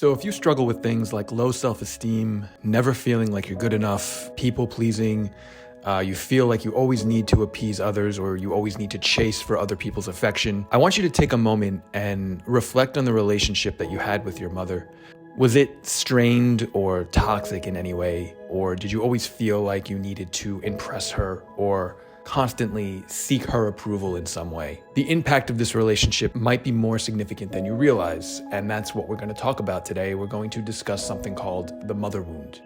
So if you struggle with things like low self-esteem, never feeling like you're good enough, people-pleasing, you feel like you always need to appease others or you always need to chase for other people's affection, I want you to take a moment and reflect on the relationship that you had with your mother. Was it strained or toxic in any way? Or did you always feel like you needed to impress her or constantly seek her approval in some way? The impact of this relationship might be more significant than you realize, and that's what we're going to talk about today. We're going to discuss something called the mother wound.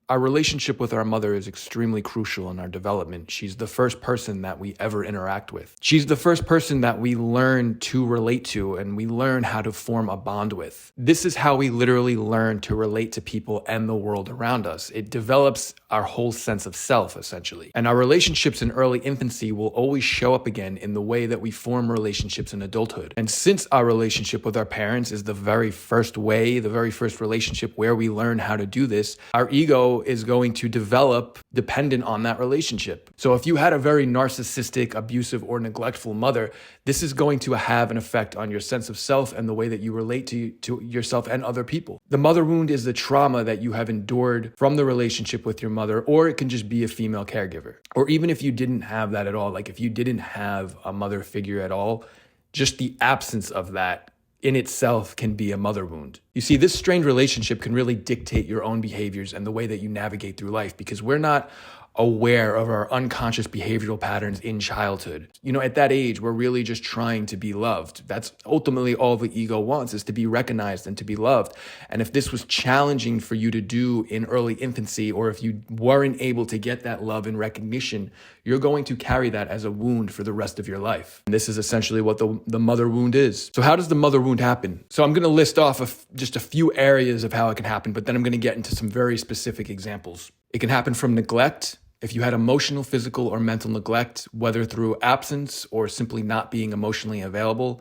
Our relationship with our mother is extremely crucial in our development. She's the first person that we ever interact with. She's the first person that we learn to relate to and we learn how to form a bond with. This is how we literally learn to relate to people and the world around us. It develops our whole sense of self, essentially. And our relationships in early infancy will always show up again in the way that we form relationships in adulthood. And since our relationship with our parents is the very first way, the very first relationship where we learn how to do this, our ego is going to develop dependent on that relationship. So if you had a very narcissistic, abusive, or neglectful mother, this is going to have an effect on your sense of self and the way that you relate to yourself and other people. The mother wound is the trauma that you have endured from the relationship with your mother, or it can just be a female caregiver. Or even if you didn't have that at all, like if you didn't have a mother figure at all, just the absence of that in itself can be a mother wound. You see, this strained relationship can really dictate your own behaviors and the way that you navigate through life because we're not aware of our unconscious behavioral patterns in childhood. You know, at that age, we're really just trying to be loved. That's ultimately all the ego wants, is to be recognized and to be loved. And if this was challenging for you to do in early infancy, or if you weren't able to get that love and recognition, you're going to carry that as a wound for the rest of your life. And this is essentially what the mother wound is. So how does the mother wound happen? So I'm going to list off just a few areas of how it can happen, but then I'm going to get into some very specific examples. It can happen from neglect. If you had emotional, physical, or mental neglect, whether through absence or simply not being emotionally available.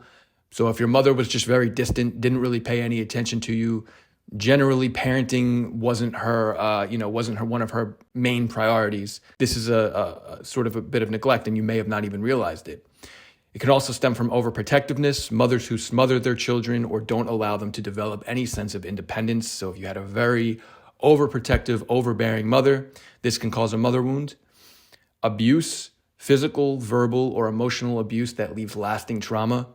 So if your mother was just very distant, didn't really pay any attention to you, generally parenting wasn't her one of her main priorities. This is a sort of a bit of neglect, and you may have not even realized it. It can also stem from overprotectiveness, mothers who smother their children or don't allow them to develop any sense of independence. So if you had a very overprotective, overbearing mother, this can cause a mother wound. Abuse, physical, verbal, or emotional abuse that leaves lasting trauma.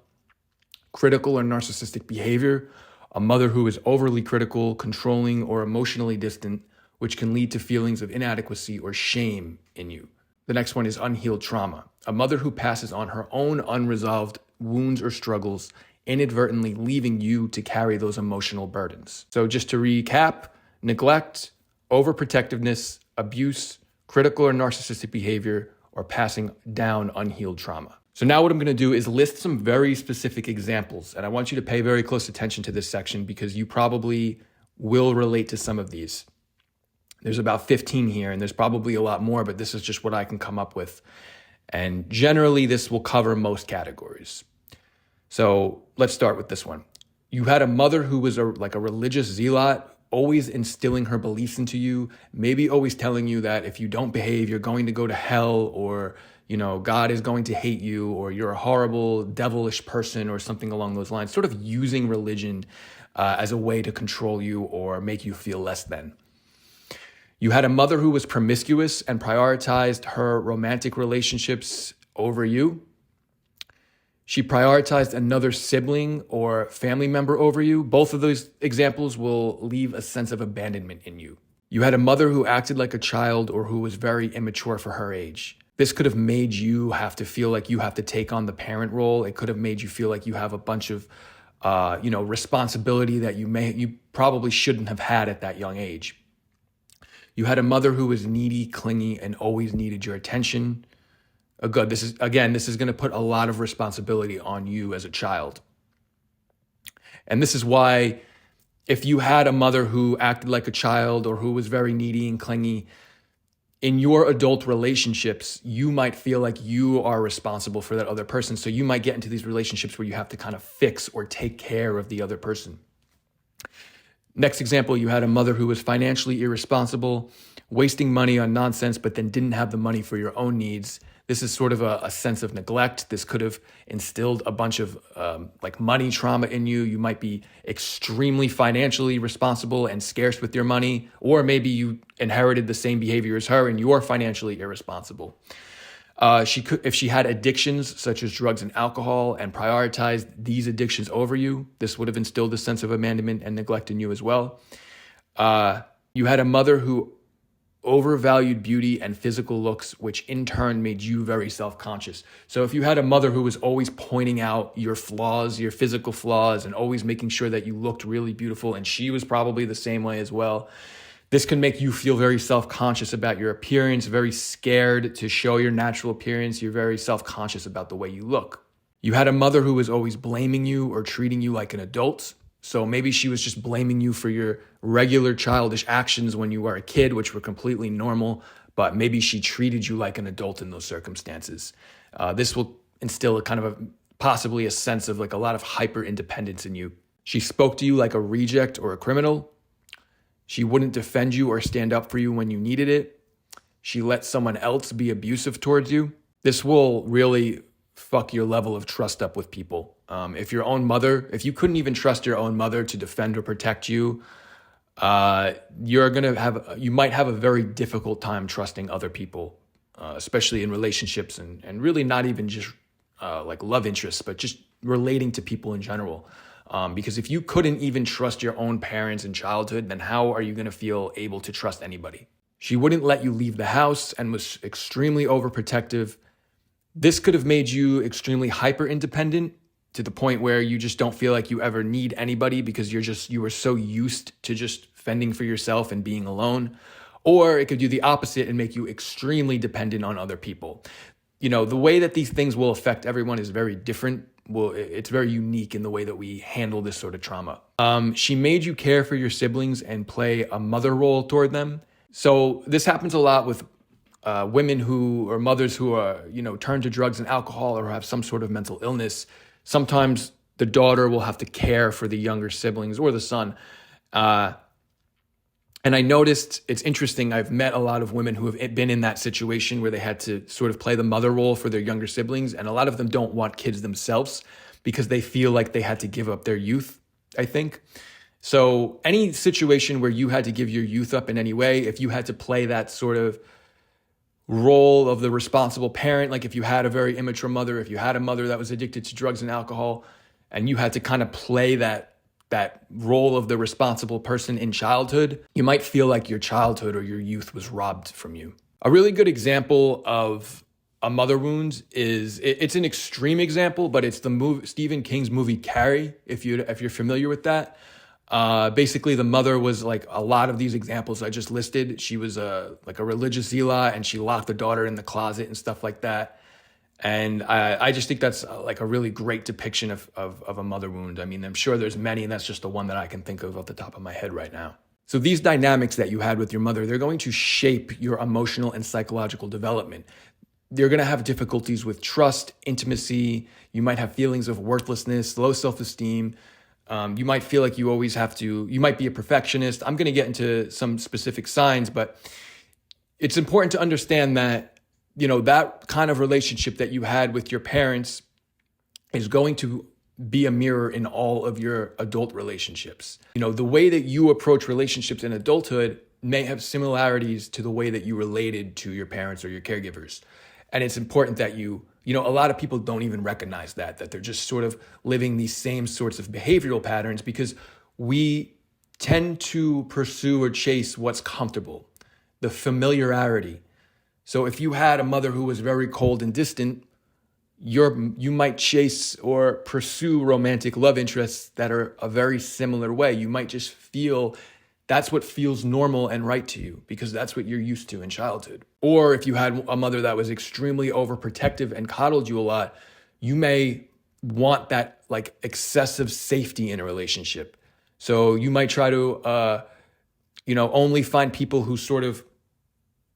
Critical or narcissistic behavior, a mother who is overly critical, controlling, or emotionally distant, which can lead to feelings of inadequacy or shame in you. The next one is unhealed trauma, a mother who passes on her own unresolved wounds or struggles, inadvertently leaving you to carry those emotional burdens. So just to recap, neglect, overprotectiveness, abuse, critical or narcissistic behavior, or passing down unhealed trauma. So now what I'm going to do is list some very specific examples, and I want you to pay very close attention to this section because you probably will relate to some of these. There's about 15 here, and there's probably a lot more, but this is just what I can come up with. And generally, this will cover most categories. So let's start with this one. You had a mother who was like a religious zealot, always instilling her beliefs into you, maybe always telling you that if you don't behave, you're going to go to hell, or, you know, God is going to hate you, or you're a horrible, devilish person, or something along those lines, sort of using religion as a way to control you or make you feel less than. You had a mother who was promiscuous and prioritized her romantic relationships over you. She prioritized another sibling or family member over you. Both of those examples will leave a sense of abandonment in you. You had a mother who acted like a child or who was very immature for her age. This could have made you have to feel like you have to take on the parent role. It could have made you feel like you have a bunch of responsibility that you probably shouldn't have had at that young age. You had a mother who was needy, clingy, and always needed your attention. This is going to put a lot of responsibility on you as a child. And this is why if you had a mother who acted like a child or who was very needy and clingy, in your adult relationships, you might feel like you are responsible for that other person. So you might get into these relationships where you have to kind of fix or take care of the other person. Next example, you had a mother who was financially irresponsible, wasting money on nonsense, but then didn't have the money for your own needs. This is sort of a sense of neglect. This could have instilled a bunch of like money trauma in you. You might be extremely financially responsible and scarce with your money, or maybe you inherited the same behavior as her and you're financially irresponsible. If she had addictions such as drugs and alcohol and prioritized these addictions over you, this would have instilled a sense of abandonment and neglect in you as well. You had a mother who overvalued beauty and physical looks, which in turn made you very self-conscious. So if you had a mother who was always pointing out your flaws, your physical flaws, and always making sure that you looked really beautiful, and she was probably the same way as well, this can make you feel very self-conscious about your appearance, very scared to show your natural appearance. You're very self-conscious about the way you look. You had a mother who was always blaming you or treating you like an adult. So maybe she was just blaming you for your regular childish actions when you were a kid, which were completely normal, but maybe she treated you like an adult in those circumstances. This will instill a kind of possibly a sense of like a lot of hyper independence in you. She spoke to you like a reject or a criminal. She wouldn't defend you or stand up for you when you needed it. She let someone else be abusive towards you. This will really fuck your level of trust up with people. If you couldn't even trust your own mother to defend or protect you, you might have a very difficult time trusting other people, especially in relationships and really not even just like love interests, but just relating to people in general. Because if you couldn't even trust your own parents in childhood, then how are you going to feel able to trust anybody? She wouldn't let you leave the house and was extremely overprotective. This could have made you extremely hyper independent to the point where you just don't feel like you ever need anybody because you were so used to just fending for yourself and being alone. Or it could do the opposite and make you extremely dependent on other people. You know, the way that these things will affect everyone is very different. Well, it's very unique in the way that we handle this sort of trauma. She made you care for your siblings and play a mother role toward them. So this happens a lot with women or mothers who are, turn to drugs and alcohol or have some sort of mental illness. Sometimes the daughter will have to care for the younger siblings or the son. And I noticed, it's interesting, I've met a lot of women who have been in that situation where they had to sort of play the mother role for their younger siblings. And a lot of them don't want kids themselves because they feel like they had to give up their youth, I think. So any situation where you had to give your youth up in any way, if you had to play that sort of role of the responsible parent, like if you had a very immature mother, if you had a mother that was addicted to drugs and alcohol, and you had to kind of play that role of the responsible person in childhood, you might feel like your childhood or your youth was robbed from you. A really good example of a mother wound it's an extreme example, but it's Stephen King's movie Carrie, if you're familiar with that. Basically, the mother was like a lot of these examples I just listed. She was like a religious zealot, and she locked the daughter in the closet and stuff like that. And I just think that's like a really great depiction of a mother wound. I mean, I'm sure there's many, and that's just the one that I can think of off the top of my head right now. So these dynamics that you had with your mother, they're going to shape your emotional and psychological development. You're going to have difficulties with trust, intimacy. You might have feelings of worthlessness, low self-esteem. You might feel like you might be a perfectionist. I'm going to get into some specific signs, but it's important to understand that, that kind of relationship that you had with your parents is going to be a mirror in all of your adult relationships. The way that you approach relationships in adulthood may have similarities to the way that you related to your parents or your caregivers. And it's important that a lot of people don't even recognize that they're just sort of living these same sorts of behavioral patterns because we tend to pursue or chase what's comfortable, the familiarity. So if you had a mother who was very cold and distant, you might chase or pursue romantic love interests that are a very similar way. You might just feel that's what feels normal and right to you because that's what you're used to in childhood. Or if you had a mother that was extremely overprotective and coddled you a lot, you may want that like excessive safety in a relationship. So you might try to, only find people who sort of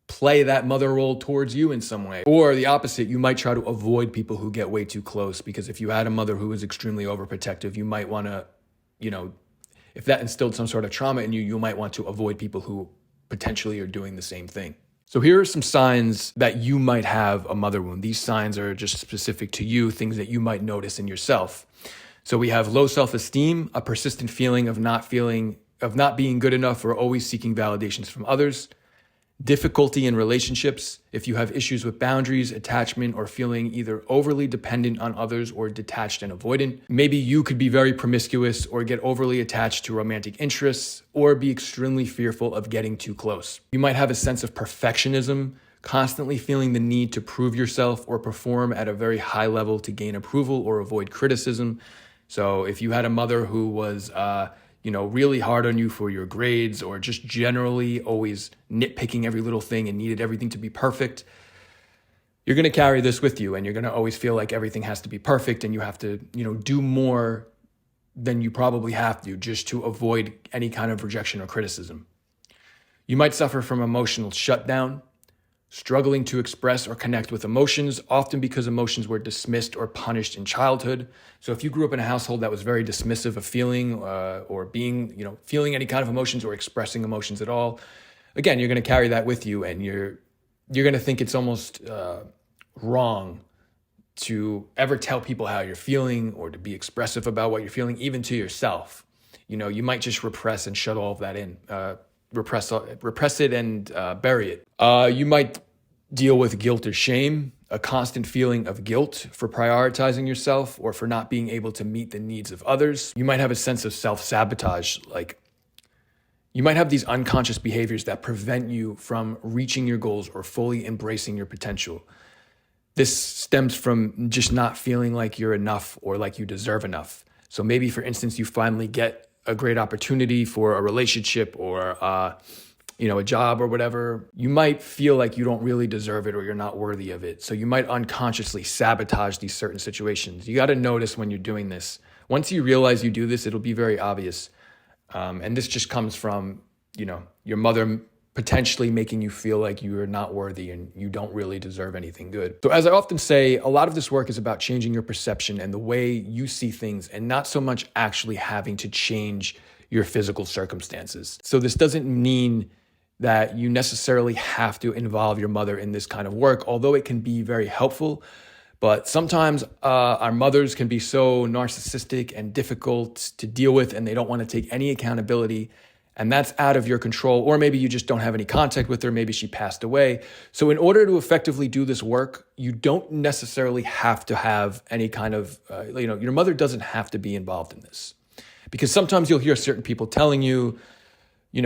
play that mother role towards you in some way. Or the opposite, you might try to avoid people who get way too close because if you had a mother who was extremely overprotective, you might want to, if that instilled some sort of trauma in you, you might want to avoid people who potentially are doing the same thing. So here are some signs that you might have a mother wound. These signs are just specific to you, things that you might notice in yourself. So we have low self-esteem, a persistent feeling of not being good enough or always seeking validations from others. Difficulty in relationships, if you have issues with boundaries, attachment, or feeling either overly dependent on others or detached and avoidant. Maybe you could be very promiscuous or get overly attached to romantic interests or be extremely fearful of getting too close. You might have a sense of perfectionism, constantly feeling the need to prove yourself or perform at a very high level to gain approval or avoid criticism. So if you had a mother who was really hard on you for your grades or just generally always nitpicking every little thing and needed everything to be perfect, you're going to carry this with you, and you're going to always feel like everything has to be perfect and you have to, do more than you probably have to just to avoid any kind of rejection or criticism. You might suffer from emotional shutdown, struggling to express or connect with emotions, often because emotions were dismissed or punished in childhood. So if you grew up in a household that was very dismissive of feeling or being, feeling any kind of emotions or expressing emotions at all, again, you're going to carry that with you, and you're going to think it's almost wrong to ever tell people how you're feeling or to be expressive about what you're feeling, even to yourself. You might just repress and shut all of that in. Repress it and bury it. You might deal with guilt or shame, a constant feeling of guilt for prioritizing yourself or for not being able to meet the needs of others. You might have a sense of self-sabotage, like you might have these unconscious behaviors that prevent you from reaching your goals or fully embracing your potential. This stems from just not feeling like you're enough or like you deserve enough. So maybe, for instance, you finally get a great opportunity for a relationship or a job or whatever. You might feel like you don't really deserve it or you're not worthy of it. So you might unconsciously sabotage these certain situations. You got to notice when you're doing this. Once you realize you do this, it'll be very obvious. And this just comes from, your mother potentially making you feel like you are not worthy and you don't really deserve anything good. So as I often say, a lot of this work is about changing your perception and the way you see things, and not so much actually having to change your physical circumstances. So this doesn't mean that you necessarily have to involve your mother in this kind of work, although it can be very helpful. But sometimes our mothers can be so narcissistic and difficult to deal with, and they don't want to take any accountability. And that's out of your control. Or maybe you just don't have any contact with her. Maybe she passed away. So in order to effectively do this work, you don't necessarily have to have any kind of, your mother doesn't have to be involved in this. Because sometimes you'll hear certain people telling you, you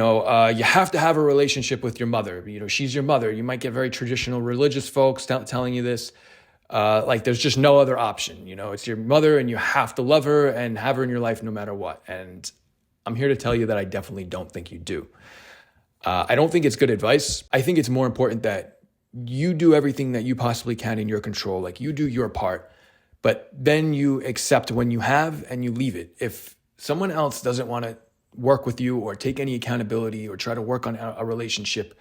have to have a relationship with your mother. She's your mother. You might get very traditional religious folks telling you this. Like there's just no other option. It's your mother and you have to love her and have her in your life no matter what. And I'm here to tell you that I definitely don't think you do. I don't think it's good advice. I think it's more important that you do everything that you possibly can in your control. Like you do your part, but then you accept when you have and you leave it. If someone else doesn't want to work with you or take any accountability or try to work on a relationship,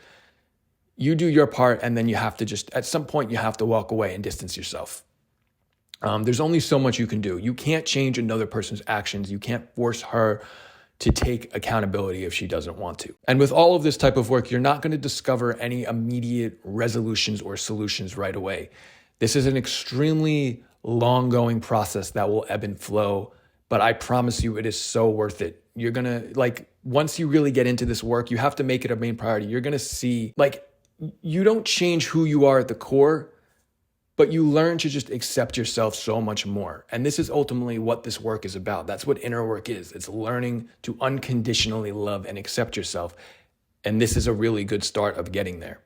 you do your part, and then you have to just, at some point, you have to walk away and distance yourself. There's only so much you can do. You can't change another person's actions. You can't force her to take accountability if she doesn't want to. And with all of this type of work, you're not going to discover any immediate resolutions or solutions right away. This is an extremely long-going process that will ebb and flow, but I promise you it is so worth it. You're going to, once you really get into this work, you have to make it a main priority. You're going to see, you don't change who you are at the core, but you learn to just accept yourself so much more. And this is ultimately what this work is about. That's what inner work is. It's learning to unconditionally love and accept yourself. And this is a really good start of getting there.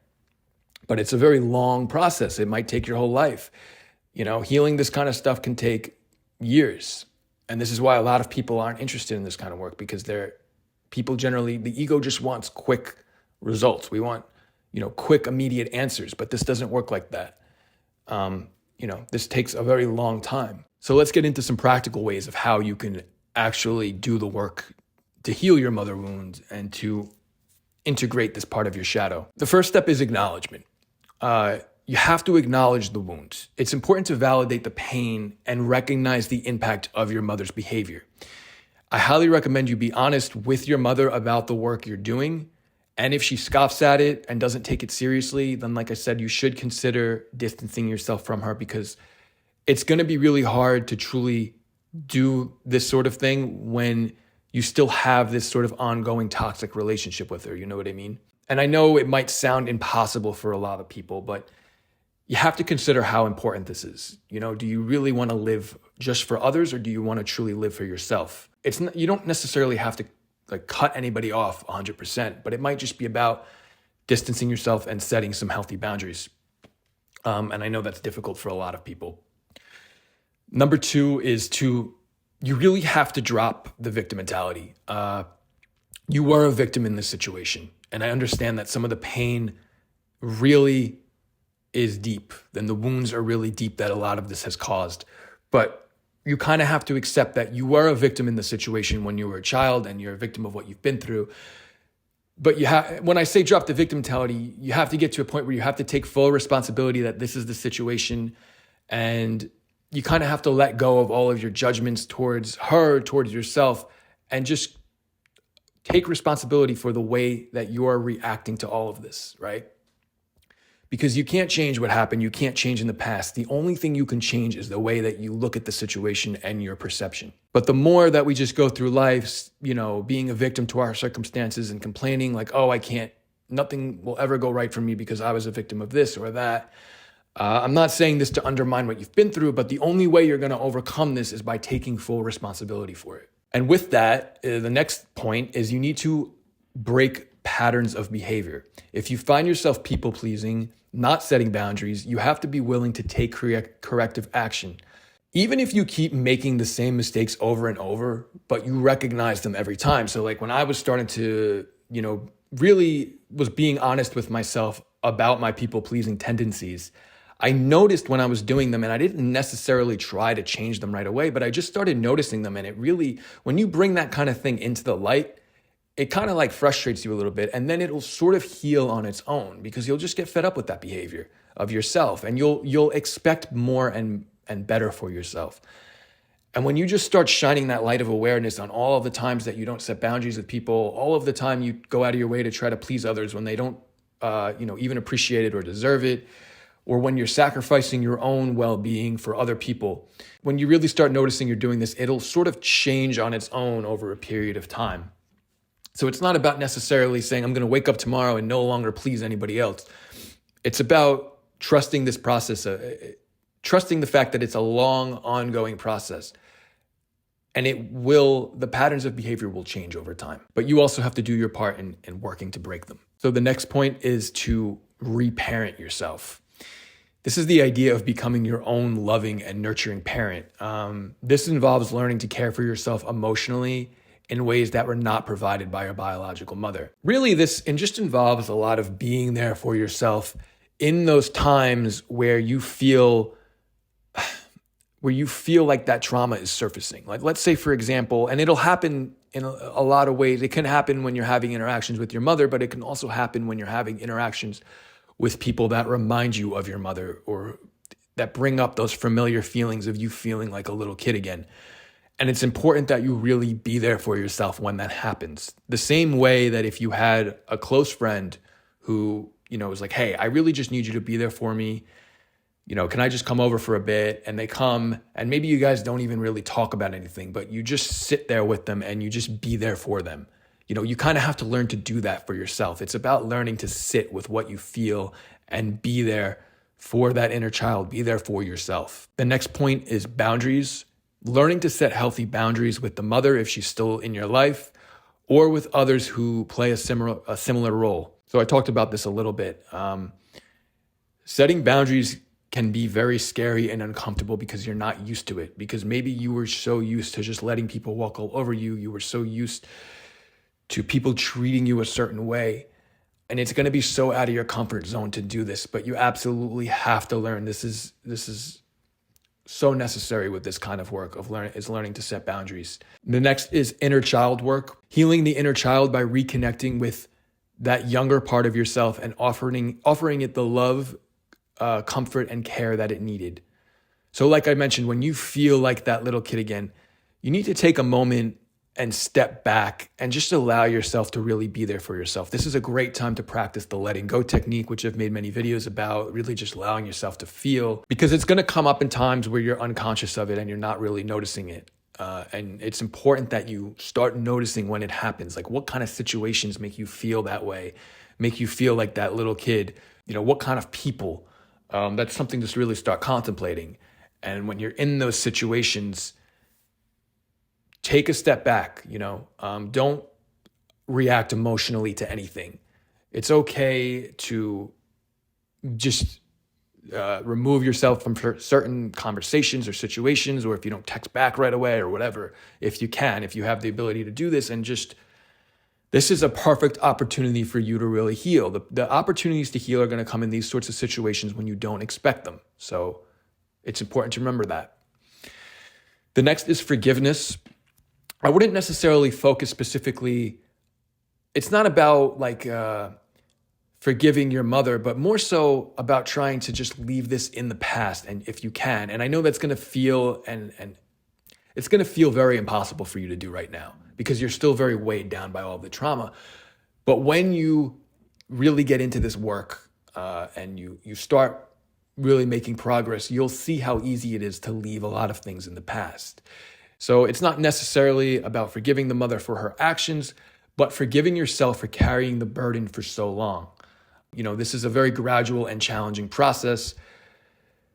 But it's a very long process. It might take your whole life. Healing this kind of stuff can take years. And this is why a lot of people aren't interested in this kind of work, because people generally, the ego just wants quick results. We want, quick, immediate answers, but this doesn't work like that. This takes a very long time. So let's get into some practical ways of how you can actually do the work to heal your mother wound and to integrate this part of your shadow. The first step is acknowledgement. You have to acknowledge the wound. It's important to validate the pain and recognize the impact of your mother's behavior. I highly recommend you be honest with your mother about the work you're doing And if she scoffs at it and doesn't take it seriously, then like I said, you should consider distancing yourself from her, because it's going to be really hard to truly do this sort of thing when you still have this sort of ongoing toxic relationship with her. You know what I mean? And I know it might sound impossible for a lot of people, but you have to consider how important this is. You know, do you really want to live just for others, or do you want to truly live for yourself? It's not, you don't necessarily have to like cut anybody off 100%, but it might just be about distancing yourself and setting some healthy boundaries. And I know that's difficult for a lot of people. Number 2 is you really have to drop the victim mentality. You were a victim in this situation. And I understand that some of the pain really is deep, and the wounds are really deep that a lot of this has caused. But you kind of have to accept that you were a victim in the situation when you were a child, and you're a victim of what you've been through. But when I say drop the victim mentality, you have to get to a point where you have to take full responsibility that this is the situation, and you kind of have to let go of all of your judgments towards her, towards yourself, and just take responsibility for the way that you're reacting to all of this, right? Because you can't change what happened. You can't change in the past. The only thing you can change is the way that you look at the situation and your perception. But the more that we just go through life, you know, being a victim to our circumstances and complaining like, oh, nothing will ever go right for me because I was a victim of this or that. I'm not saying this to undermine what you've been through, but the only way you're going to overcome this is by taking full responsibility for it. And with that, the next point is you need to break patterns of behavior. If you find yourself people-pleasing, not setting boundaries, you have to be willing to take corrective action. Even if you keep making the same mistakes over and over, but you recognize them every time. So like when I was starting to, really was being honest with myself about my people-pleasing tendencies, I noticed when I was doing them, and I didn't necessarily try to change them right away, but I just started noticing them. And it really, when you bring that kind of thing into the light, it kind of like frustrates you a little bit, and then it'll sort of heal on its own, because you'll just get fed up with that behavior of yourself, and you'll expect more and better for yourself. And when you just start shining that light of awareness on all of the times that you don't set boundaries with people, all of the time you go out of your way to try to please others when they don't, even appreciate it or deserve it, or when you're sacrificing your own well-being for other people, when you really start noticing you're doing this, it'll sort of change on its own over a period of time. So it's not about necessarily saying, I'm going to wake up tomorrow and no longer please anybody else. It's about trusting this process, trusting the fact that it's a long, ongoing process. And the patterns of behavior will change over time. But you also have to do your part in working to break them. So the next point is to reparent yourself. This is the idea of becoming your own loving and nurturing parent. This involves learning to care for yourself emotionally in ways that were not provided by your biological mother. Really, this just involves a lot of being there for yourself in those times where you feel like that trauma is surfacing. Like, let's say, for example, and it'll happen in a lot of ways. It can happen when you're having interactions with your mother, but it can also happen when you're having interactions with people that remind you of your mother, or that bring up those familiar feelings of you feeling like a little kid again. And it's important that you really be there for yourself when that happens. The same way that if you had a close friend who, was like, hey, I really just need you to be there for me. Can I just come over for a bit? And they come, and maybe you guys don't even really talk about anything, but you just sit there with them and you just be there for them. You kind of have to learn to do that for yourself. It's about learning to sit with what you feel and be there for that inner child, be there for yourself. The next point is boundaries. Learning to set healthy boundaries with the mother if she's still in your life, or with others who play a similar role. So I talked about this a little bit. Setting boundaries can be very scary and uncomfortable because you're not used to it. Because maybe you were so used to just letting people walk all over you. You were so used to people treating you a certain way. And it's going to be so out of your comfort zone to do this, but you absolutely have to learn. This is so necessary with this kind of work of learning to set boundaries. The next is inner child work. Healing the inner child by reconnecting with that younger part of yourself and offering it the love, comfort, and care that it needed. So like I mentioned, when you feel like that little kid again, you need to take a moment and step back and just allow yourself to really be there for yourself. This is a great time to practice the letting go technique, which I've made many videos about, really just allowing yourself to feel, because it's going to come up in times where you're unconscious of it and you're not really noticing it. And it's important that you start noticing when it happens. Like, what kind of situations make you feel that way, make you feel like that little kid? What kind of people? That's something to really start contemplating. And when you're in those situations, take a step back. Don't react emotionally to anything. It's okay to just remove yourself from certain conversations or situations, or if you don't text back right away or whatever, if you have the ability to do this, and this is a perfect opportunity for you to really heal. The opportunities to heal are going to come in these sorts of situations when you don't expect them. So it's important to remember that. The next is forgiveness. I wouldn't necessarily focus specifically. It's not about forgiving your mother, but more so about trying to just leave this in the past. And if you can, and I know that's going to feel, and it's going to feel very impossible for you to do right now because you're still very weighed down by all the trauma. But when you really get into this work and you start really making progress, you'll see how easy it is to leave a lot of things in the past. So it's not necessarily about forgiving the mother for her actions, but forgiving yourself for carrying the burden for so long. This is a very gradual and challenging process.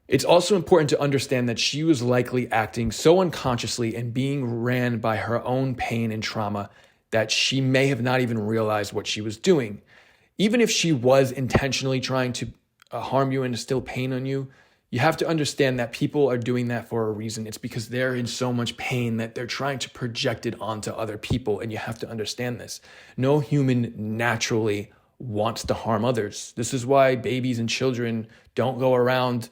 It's also important to understand that she was likely acting so unconsciously and being ran by her own pain and trauma that she may have not even realized what she was doing. Even if she was intentionally trying to harm you and instill pain on you, you have to understand that people are doing that for a reason. It's because they're in so much pain that they're trying to project it onto other people, and you have to understand this. No human naturally wants to harm others. This is why babies and children don't go around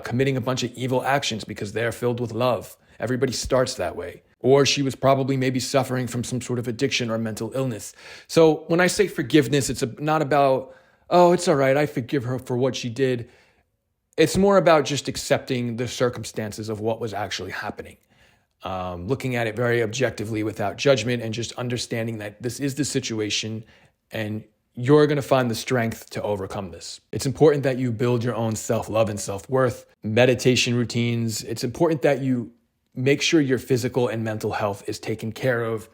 committing a bunch of evil actions, because they're filled with love. Everybody starts that way. Or she was probably maybe suffering from some sort of addiction or mental illness. So when I say forgiveness, it's not about, oh, it's all right, I forgive her for what she did. It's more about just accepting the circumstances of what was actually happening. Looking at it very objectively without judgment, and just understanding that this is the situation and you're going to find the strength to overcome this. It's important that you build your own self-love and self-worth, meditation routines. It's important that you make sure your physical and mental health is taken care of.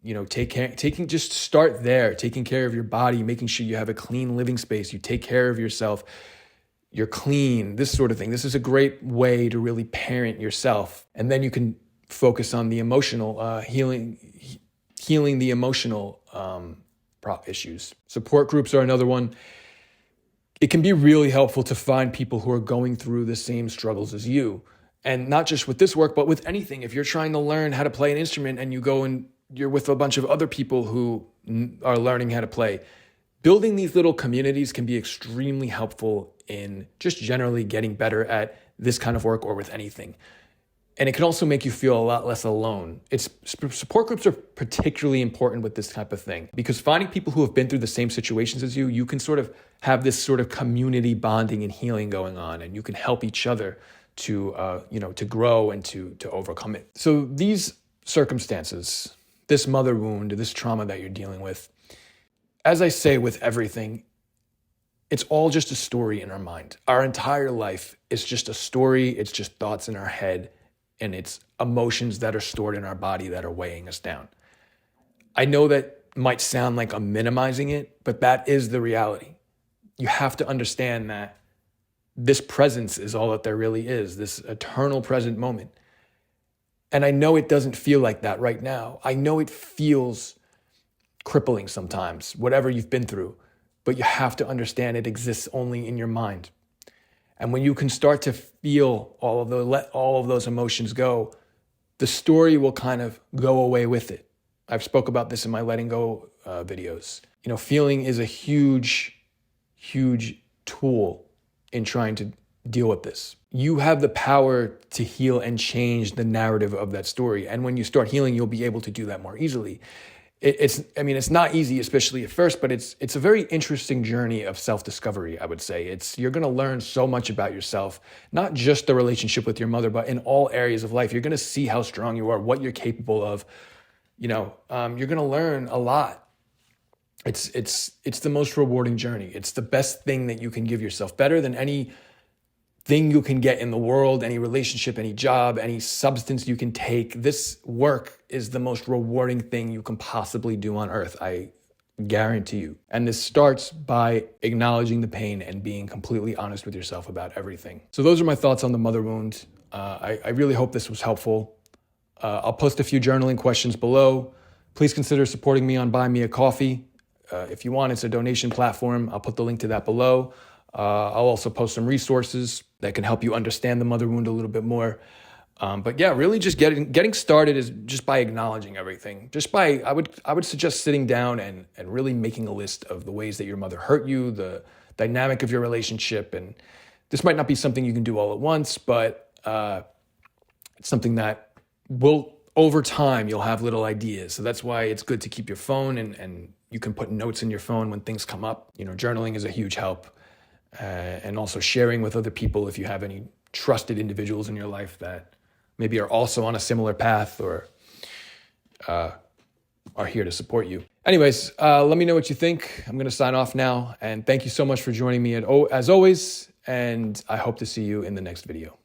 Just start there, taking care of your body, making sure you have a clean living space, you take care of yourself, you're clean, this sort of thing. This is a great way to really parent yourself. And then you can focus on the emotional healing the emotional issues. Support groups are another one. It can be really helpful to find people who are going through the same struggles as you. And not just with this work, but with anything. If you're trying to learn how to play an instrument and you go and you're with a bunch of other people who are learning how to play, building these little communities can be extremely helpful in just generally getting better at this kind of work or with anything. And it can also make you feel a lot less alone. Support groups are particularly important with this type of thing, because finding people who have been through the same situations as you, you can sort of have this sort of community bonding and healing going on, and you can help each other to grow and to overcome it. So these circumstances, this mother wound, this trauma that you're dealing with, as I say with everything, it's all just a story in our mind. Our entire life is just a story. It's just thoughts in our head. And it's emotions that are stored in our body that are weighing us down. I know that might sound like I'm minimizing it, but that is the reality. You have to understand that this presence is all that there really is, this eternal present moment. And I know it doesn't feel like that right now. I know it feels crippling sometimes, whatever you've been through, but you have to understand it exists only in your mind. And when you can start to feel let all of those emotions go, the story will kind of go away with it. I've spoke about this in my letting go videos. Feeling is a huge, huge tool in trying to deal with this. You have the power to heal and change the narrative of that story. And when you start healing, you'll be able to do that more easily. I mean, it's not easy, especially at first, but it's a very interesting journey of self-discovery, I would say. You're going to learn so much about yourself, not just the relationship with your mother, but in all areas of life. You're going to see how strong you are, what you're capable of. You're going to learn a lot. It's the most rewarding journey. It's the best thing that you can give yourself, better than any thing you can get in the world, any relationship, any job, any substance you can take. This work is the most rewarding thing you can possibly do on earth. I guarantee you. And this starts by acknowledging the pain and being completely honest with yourself about everything. So those are my thoughts on the mother wound. I really hope this was helpful. I'll post a few journaling questions below. Please consider supporting me on Buy Me a Coffee. If you want, it's a donation platform. I'll put the link to that below. I'll also post some resources that can help you understand the mother wound a little bit more. But yeah, really just getting started is just by acknowledging everything. I would suggest sitting down and really making a list of the ways that your mother hurt you, the dynamic of your relationship. And this might not be something you can do all at once, but it's something that will, over time, you'll have little ideas. So that's why it's good to keep your phone and you can put notes in your phone when things come up. Journaling is a huge help. And also sharing with other people if you have any trusted individuals in your life that maybe are also on a similar path or are here to support you. Anyways, let me know what you think. I'm going to sign off now. And thank you so much for joining me as always. And I hope to see you in the next video.